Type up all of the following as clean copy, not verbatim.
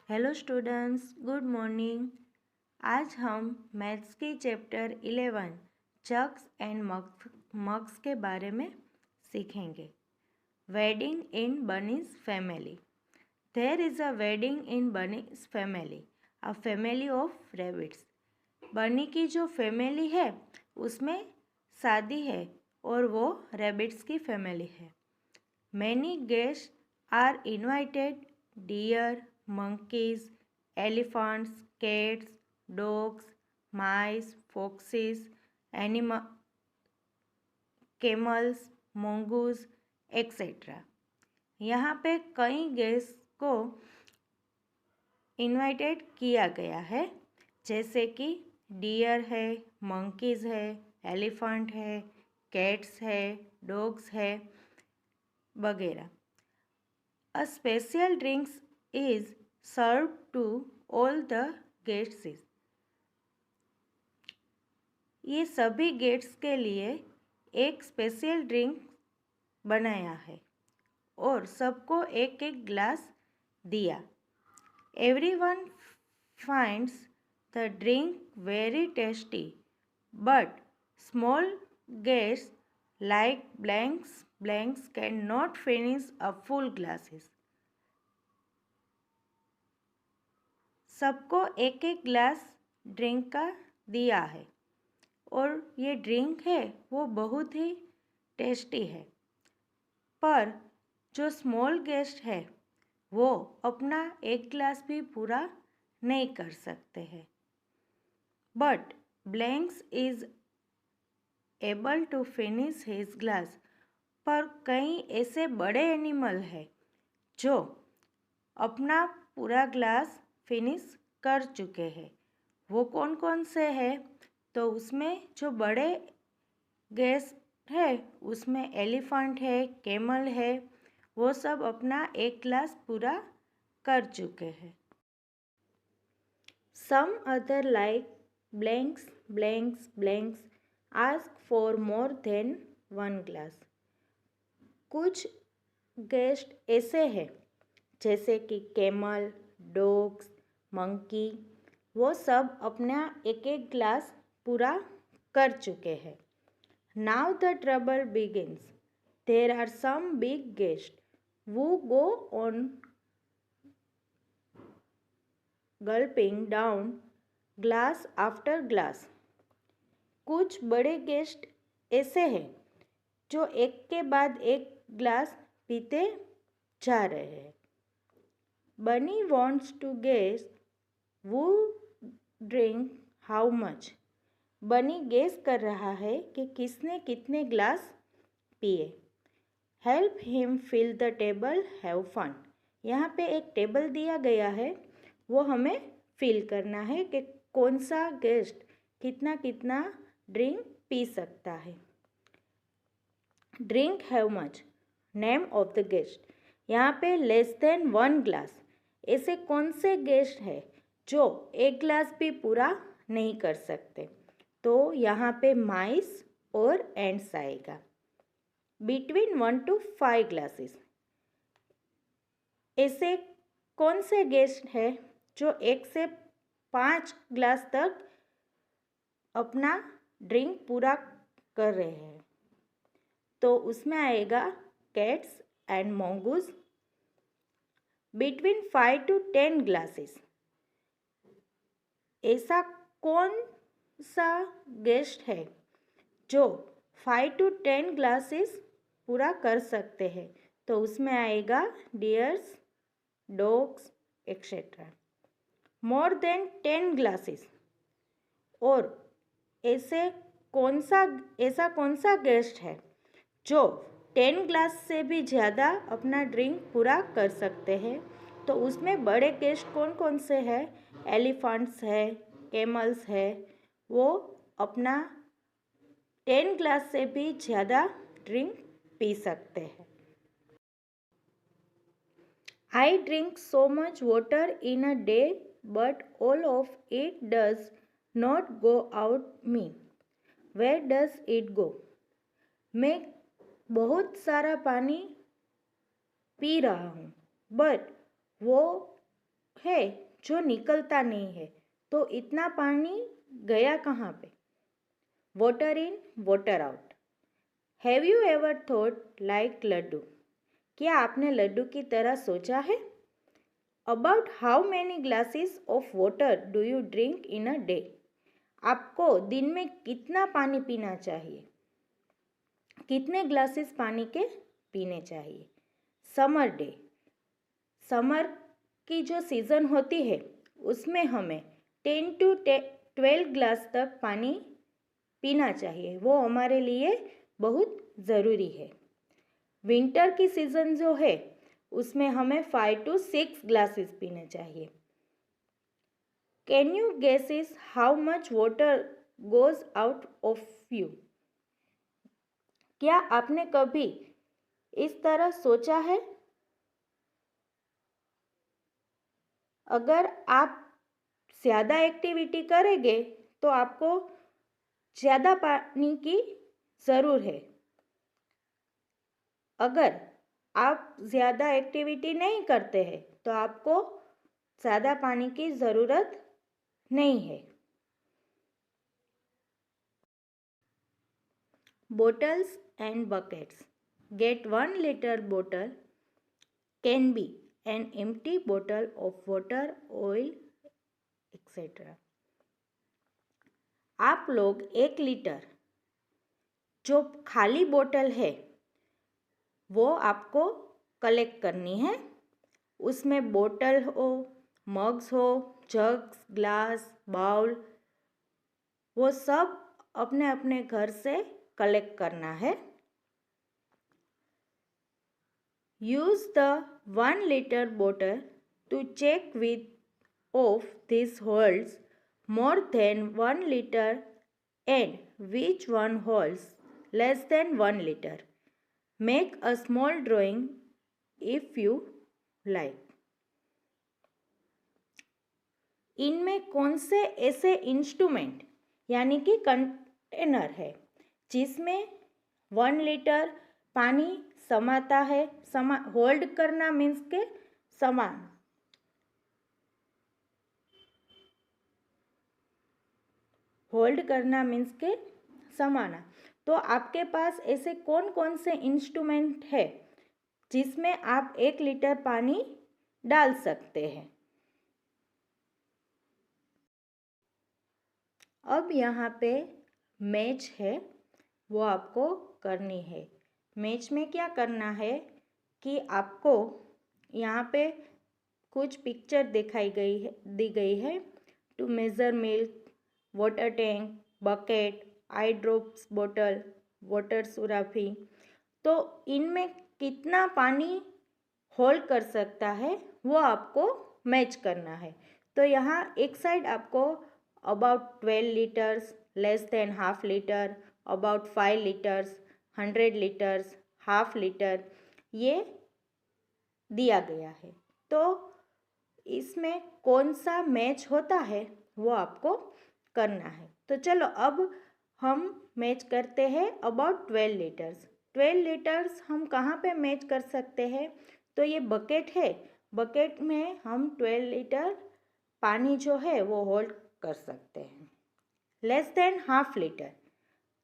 Hello students, good morning. आज हम maths के चैप्टर 11 चक्स एंड मग्स के बारे में सीखेंगे। Wedding in bunny's family. There is a wedding in bunny's family, a family of rabbits. Bunny की जो फैमिली है उसमें शादी है और वो रैबिट्स की फैमिली है। Many guest are invited, deer, monkeys, elephants, cats, dogs, mice, foxes, animal, camels, mongoose, etc. यहाँ पे कई गेस्ट को इनवाइटेड किया गया है, जैसे कि डियर है, मंकीज़ है, एलिफेंट है, कैट्स है, डॉग्स है वगैरह। A special drinks is served to all the guests. ये सभी गेट्स के लिए एक स्पेशल ड्रिंक बनाया है और सबको एक एक ग्लास दिया। Everyone finds the drink very tasty, but small guests like blanks cannot finish a full glasses. सबको एक एक ग्लास ड्रिंक का दिया है और ये ड्रिंक है वो बहुत ही टेस्टी है, पर जो स्मॉल गेस्ट है वो अपना एक ग्लास भी पूरा नहीं कर सकते हैं। But blanks is able to finish his glass. पर कई ऐसे बड़े एनिमल हैं जो अपना पूरा ग्लास फिनिश कर चुके हैं। वो कौन कौन से हैं? तो उसमें जो बड़े गेस्ट है उसमें एलिफेंट है, कैमल है, वो सब अपना एक ग्लास पूरा कर चुके हैं। Some other like blanks ask for more than one glass. कुछ गेस्ट ऐसे हैं जैसे कि कैमल, डॉग्स, मंकी, वो सब अपना एक एक ग्लास पूरा कर चुके हैं। Now the trouble begins. There are some big guest who go on gulping down glass after glass. कुछ बड़े गेस्ट ऐसे हैं जो एक के बाद एक ग्लास पीते जा रहे हैं। बनी वॉन्ट्स टू गेस वो drink how much. Bunny guess कर रहा है कि किसने कितने ग्लास पिए। Help him fill the table, have fun. यहाँ पे एक टेबल दिया गया है, वो हमें फिल करना है कि कौन सा गेस्ट कितना कितना ड्रिंक पी सकता है। Drink have much, name of the guest. यहाँ पे लेस देन वन ग्लास। ऐसे कौन से गेस्ट हैं जो एक ग्लास भी पूरा नहीं कर सकते? तो यहाँ पे माइस और एंड्स आएगा। Between 1 to 5 glasses. ऐसे कौन से गेस्ट हैं जो 1 से 5 ग्लास तक अपना ड्रिंक पूरा कर रहे हैं? तो उसमें आएगा cats and mongoose। Between 5 to 10 glasses. ऐसा कौन सा गेस्ट है जो 5 to 10 ग्लासेस पूरा कर सकते हैं? तो उसमें आएगा dears, dogs etcetera. More than 10 glasses. और ऐसा कौन सा गेस्ट है जो 10 ग्लास से भी ज़्यादा अपना ड्रिंक पूरा कर सकते हैं? तो उसमें बड़े गेस्ट कौन कौन से हैं? एलिफेंट्स है, कैमल्स है, वो अपना 10 ग्लास से भी ज़्यादा ड्रिंक पी सकते हैं। I drink so much water in a day, but all of it does not go out me. Where does it go? मैं बहुत सारा पानी पी रहा हूँ, बट वो है जो निकलता नहीं है, तो इतना पानी गया कहाँ पे? Water in water out. Have you ever thought like Laddoo? क्या आपने लड्डू की तरह सोचा है? About how many glasses of water do you drink in a day? आपको दिन में कितना पानी पीना चाहिए? कितने ग्लासेस पानी के पीने चाहिए? Summer day. समर की जो सीज़न होती है उसमें हमें 10 to 12 ग्लास तक पानी पीना चाहिए, वो हमारे लिए बहुत ज़रूरी है। विंटर की सीज़न जो है उसमें हमें 5 to 6 ग्लासेस पीने चाहिए। Can you guesses how much water goes out of you? क्या आपने कभी इस तरह सोचा है? अगर आप ज़्यादा एक्टिविटी करेंगे तो आपको ज़्यादा पानी की ज़रूर है। अगर आप ज़्यादा एक्टिविटी नहीं करते हैं तो आपको ज़्यादा पानी की ज़रूरत नहीं है। Bottles and buckets. Get 1 liter bottle can be an empty bottle of water, oil, etc. आप लोग 1 लीटर जो खाली बोतल है वो आपको कलेक्ट करनी है। उसमें बोतल हो, मग्स हो, जग्स, ग्लास, बाउल, वो सब अपने अपने घर से कलेक्ट करना है। Use the 1 liter bottle to check which of these holds more than 1 liter and which one holds less than 1 liter. Make a small drawing if you like. इनमें कौन से ऐसे इंस्ट्रूमेंट यानी कि कंटेनर है जिसमें 1 लीटर पानी समाता है? होल्ड करना मीन्स के समान। होल्ड करना मीन्स के समाना। तो आपके पास ऐसे कौन कौन से इंस्ट्रूमेंट है जिसमें आप 1 लीटर पानी डाल सकते हैं? अब यहाँ पे मैच है वो आपको करनी है। मैच में क्या करना है कि आपको यहाँ पे कुछ पिक्चर दी गई है। To measure milk, water tank, bucket, eye drops बोतल, वाटर सुराफी। तो इनमें कितना पानी होल्ड कर सकता है वो आपको मैच करना है। तो यहाँ एक साइड आपको about 12 litres, less than half litre, about 5 litres, 100 litres, half litre ये दिया गया है। तो इसमें कौन सा मैच होता है वो आपको करना है। तो चलो अब हम मैच करते हैं अबाउट 12 लीटर्स। 12 लीटर्स हम कहाँ पे मैच कर सकते हैं? तो ये बकेट है, बकेट में हम 12 लीटर पानी जो है वो होल्ड कर सकते हैं। Less than half litre,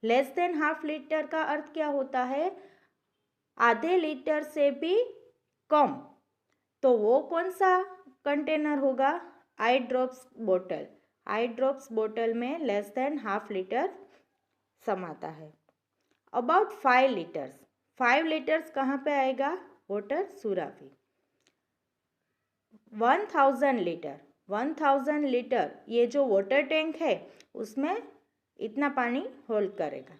less than half litre का अर्थ क्या होता है? आधे लीटर से भी कम। तो वो कौन सा कंटेनर होगा? आई ड्रॉप्स बोतल। आई ड्रॉप्स बोतल में लेस देन हाफ लीटर समाता है। अबाउट 5 लीटर्स, 5 लीटर्स कहाँ पे आएगा? वाटर सुराफी। 1000 लीटर, 1000 लीटर ये जो वाटर टैंक है उसमें इतना पानी होल्ड करेगा।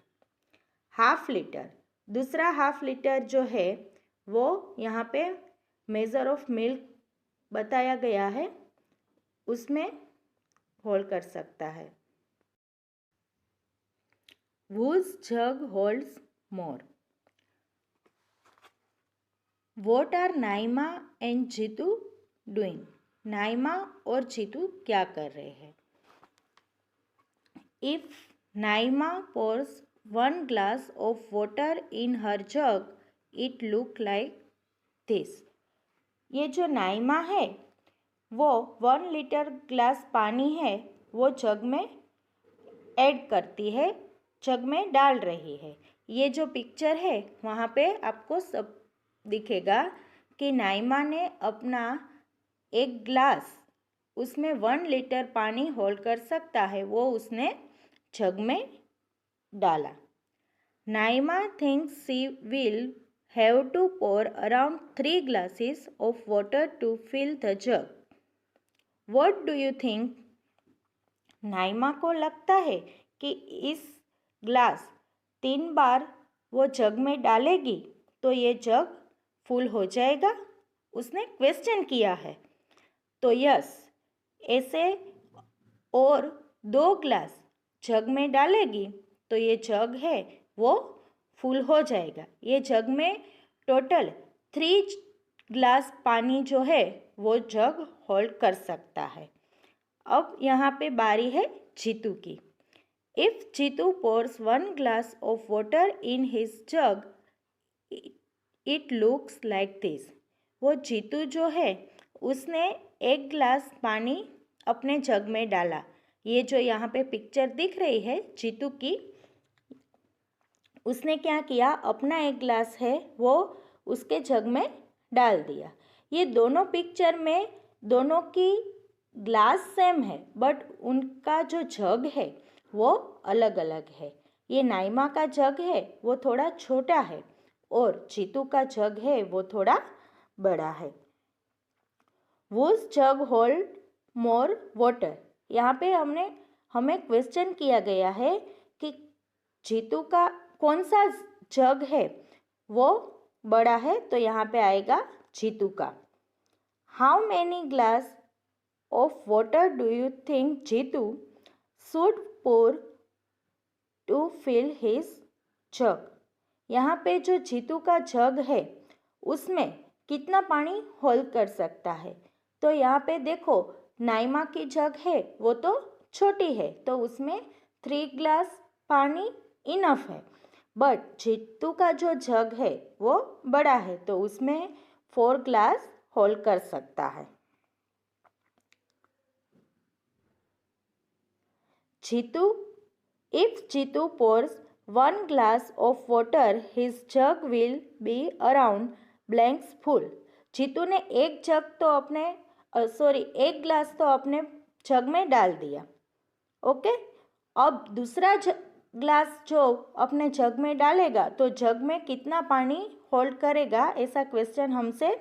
हाफ लीटर, दूसरा हाफ लीटर जो है वो यहाँ पे मेज़र ऑफ मिल्क बताया गया है, उसमें होल्ड कर सकता है। Whose jug holds more? What are Naima and Jeetu doing? Naima और जीतू क्या कर रहे हैं? If Naima pours 1 glass of water in her jug, it look like this. ये जो नाइमा है वो 1 लीटर ग्लास पानी है वो जग में ऐड करती है, जग में डाल रही है। ये जो पिक्चर है वहाँ पे आपको सब दिखेगा कि नाइमा ने अपना एक ग्लास, उसमें 1 लीटर पानी होल्ड कर सकता है, वो उसने जग में डाला। Naima thinks she will have to pour around 3 glasses of water to fill the jug. What do you think? Naima को लगता है कि इस ग्लास 3 बार वो जग में डालेगी तो ये जग फुल हो जाएगा। उसने क्वेश्चन किया है। तो यस, ऐसे और 2 ग्लास जग में डालेगी तो ये जग है वो फुल हो जाएगा। ये जग में टोटल 3 ग्लास पानी जो है वो जग होल्ड कर सकता है। अब यहाँ पे बारी है जीतू की। If Jeetu pours 1 glass of water in his jug it looks like this. वो जीतू जो है उसने 1 ग्लास पानी अपने जग में डाला। ये जो यहाँ पे पिक्चर दिख रही है जीतू की, उसने क्या किया, अपना 1 ग्लास है वो उसके जग में डाल दिया। ये दोनों पिक्चर में दोनों की ग्लास सेम है बट उनका जो जग है वो अलग अलग है। ये नाइमा का जग है वो थोड़ा छोटा है और जीतू का जग है वो थोड़ा बड़ा है। Was jug hold more water. यहाँ पे हमें क्वेश्चन किया गया है कि जीतू का कौन सा जग है वो बड़ा है, तो यहाँ पे आएगा जीतू का। How many glass of water do you think Jitu should pour to fill his jug. यहाँ पे जो जीतू का जग है उसमें कितना पानी होल्ड कर सकता है। तो यहाँ पे देखो नाइमा की जग है वो तो छोटी है तो उसमें 3 ग्लास पानी इनफ है, बट जीतू का जो जग है वो बड़ा है तो उसमें 4 ग्लास होल्ड कर सकता है। Jeetu if Jeetu pours 1 glass of water his jug will be around blanks full. Jeetu ने एक ग्लास तो अपने जग में डाल दिया। ओके, अब दूसरा ग्लास जो अपने जग में डालेगा तो जग में कितना पानी होल्ड करेगा, ऐसा क्वेश्चन हमसे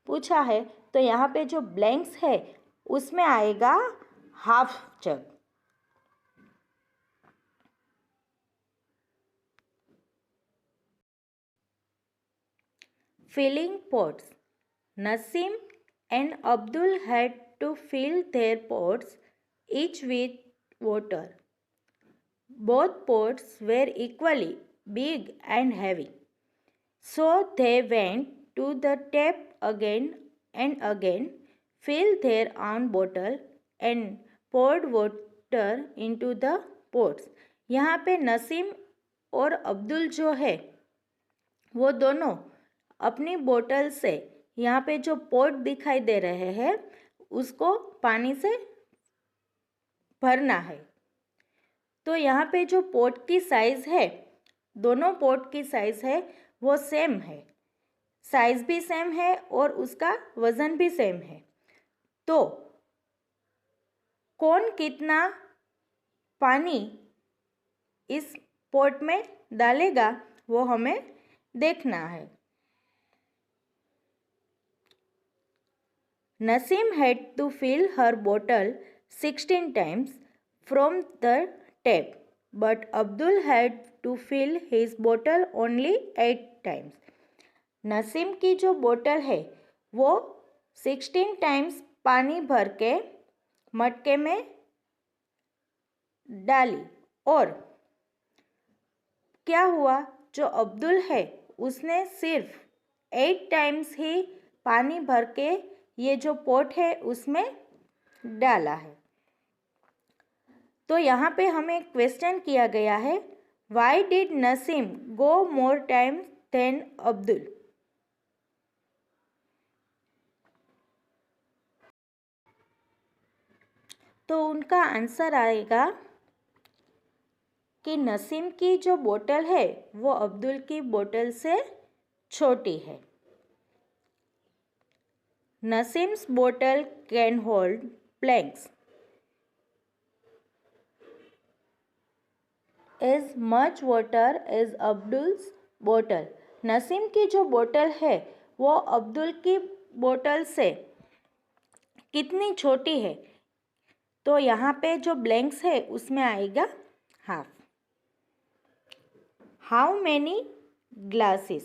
पूछा है। तो यहाँ पे जो ब्लैंक्स है उसमें आएगा half jug. Filling pots. Nasim and Abdul had to fill their pots each with water. Both pots were equally big and heavy. So they went to the tap again and again, filled their own bottle and poured water into the pots. यहाँ पे नसीम और अब्दुल जो है वो दोनों अपनी बोतल से यहाँ पे जो पोट दिखाई दे रहे हैं उसको पानी से भरना है। तो यहाँ पे जो पोट की साइज़ है, दोनों पोट की साइज़ है वो सेम है, साइज़ भी सेम है और उसका वज़न भी सेम है। तो कौन कितना पानी इस पोट में डालेगा वो हमें देखना है। Nasim had to fill her bottle 16 times from the tap, but Abdul had to fill his bottle only 8 times. Naseem की जो बोतल है वो 16 टाइम्स पानी भर के मटके में डाली और क्या हुआ, जो अब्दुल है उसने सिर्फ 8 टाइम्स ही पानी भर के ये जो पोट है उसमें डाला है। तो यहाँ पे हमें क्वेश्चन किया गया है, why did Naseem go more times than Abdul. तो उनका आंसर आएगा कि नसीम की जो बोतल है वो अब्दुल की बोतल से छोटी है। नसीम्स बोतल can hold blanks as much water as Abdul's बोतल। नसीम की जो बोतल है वो अब्दुल की बोतल से कितनी छोटी है, तो यहाँ पे जो ब्लैंक्स है उसमें आएगा half. How many glasses?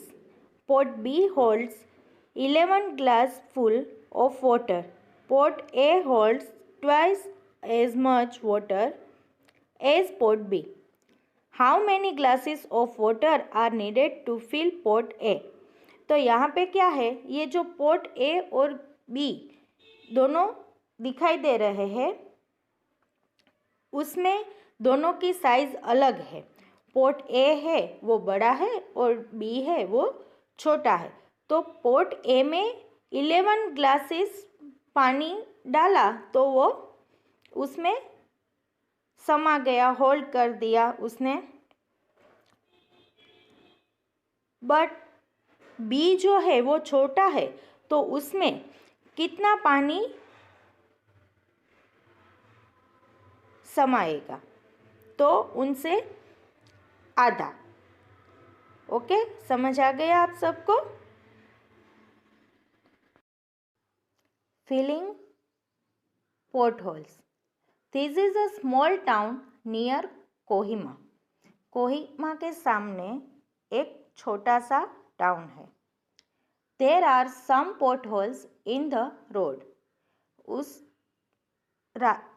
Pot B holds 11 glass full of water. Pot A holds twice as much water as pot B. How many glasses of water are needed to fill pot A? तो यहाँ पे क्या है, ये जो pot A और B दोनों दिखाई दे रहे हैं उसमें दोनों की साइज अलग है। पोट ए है वो बड़ा है और बी है वो छोटा है। तो पोट ए में 11 ग्लासेस पानी डाला तो वो उसमें समा गया, होल्ड कर दिया उसने। बट बी जो है वो छोटा है तो उसमें कितना पानी समाएगा, तो उनसे आधा। ओके, समझ आ गया आप सबको? Filling potholes. This is a small town near Kohima. Kohima के सामने एक छोटा सा टाउन है। There are some potholes in the road.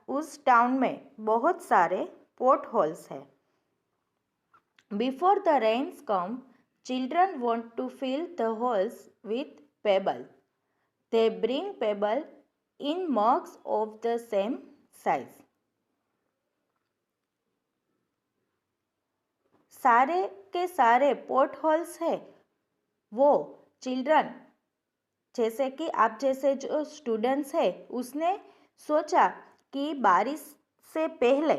उस टाउन में बहुत सारे पोर्ट होल्स है। Before the rains come, children want to fill the holes with pebbles. They bring pebbles in mugs of the same size. सारे के सारे potholes है वो चिल्ड्रन, जैसे कि आप जैसे जो स्टूडेंट्स है उसने सोचा कि बारिश से पहले,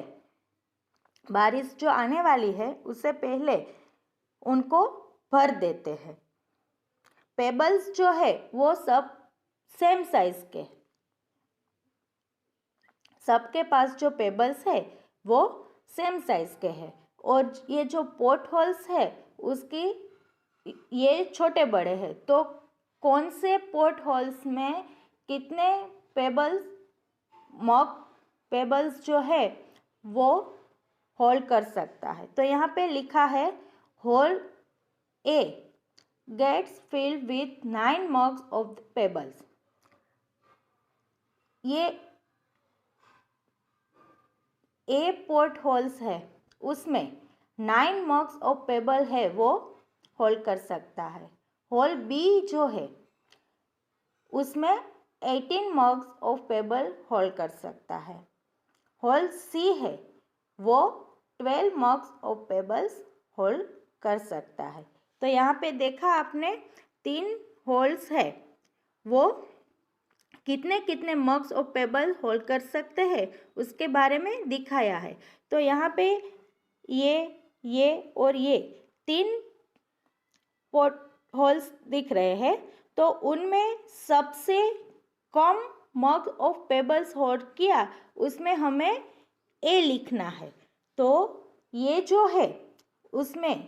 बारिश जो आने वाली है उससे पहले उनको भर देते हैं। पेबल्स जो है वो सब सेम साइज के, सबके पास जो पेबल्स है वो सेम साइज के हैं। और ये जो पोर्ट होल्स है उसकी ये छोटे बड़े हैं, तो कौन से पोर्ट होल्स में कितने पेबल्स, मग पेबल्स जो है वो होल्ड कर सकता है। तो यहाँ पे लिखा है hole A gets filled with 9 mugs of pebbles. ये ए पोर्ट होल्स है उसमें 9 mugs ऑफ पेबल है वो होल्ड कर सकता है। होल बी जो है उसमें 18 mugs ऑफ पेबल होल्ड कर सकता है। होल सी है वो 12 mugs ऑफ पेबल्स होल्ड कर सकता है। तो यहाँ पे देखा आपने 3 होल्स है वो कितने कितने मग्स ऑफ पेबल होल्ड कर सकते हैं उसके बारे में दिखाया है। तो यहाँ पे ये और ये 3 पोर्ट होल्स दिख रहे हैं, तो उनमें सबसे कम मग ऑफ पेबल्स होल्ड किया उसमें हमें ए लिखना है। तो ये जो है उसमें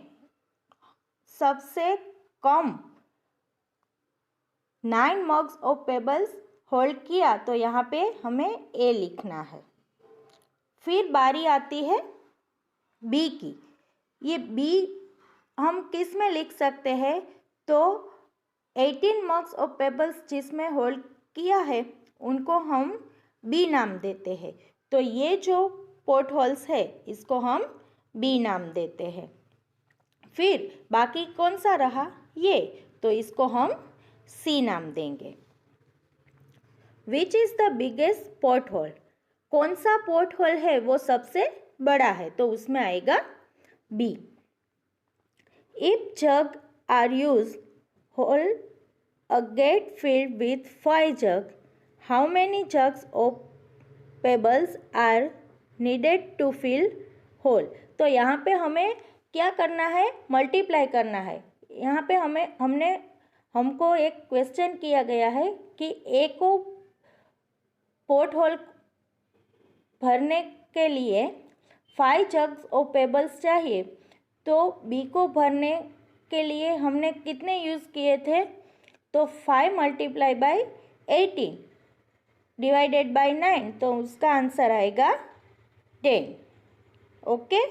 सबसे कम 9 मग्स ऑफ पेबल्स होल्ड किया, तो यहाँ पे हमें ए लिखना है। फिर बारी आती है बी की। ये बी हम किस में लिख सकते हैं, तो 18 मग्स ऑफ पेबल्स जिसमें होल्ड किया है उनको हम बी नाम देते हैं। तो ये जो पोर्ट होल्स है इसको हम बी नाम देते हैं। फिर बाकी कौन सा रहा, ये, तो इसको हम सी नाम देंगे। Which is the biggest pothole? कौन सा पोर्ट होल है वो सबसे बड़ा है, तो उसमें आएगा B. If jug are use hold a get filled with 5 jugs, how many jugs of pebbles are needed to fill hole. तो यहाँ पे हमें क्या करना है, मल्टीप्लाई करना है। यहाँ पे हमको एक क्वेश्चन किया गया है कि ए को पोर्ट होल भरने के लिए 5 जग्स और पेबल्स चाहिए, तो बी को भरने के लिए हमने कितने यूज़ किए थे, तो 5 मल्टीप्लाई बाई 18 डिवाइडेड बाई 9, तो उसका आंसर आएगा 10। ओके।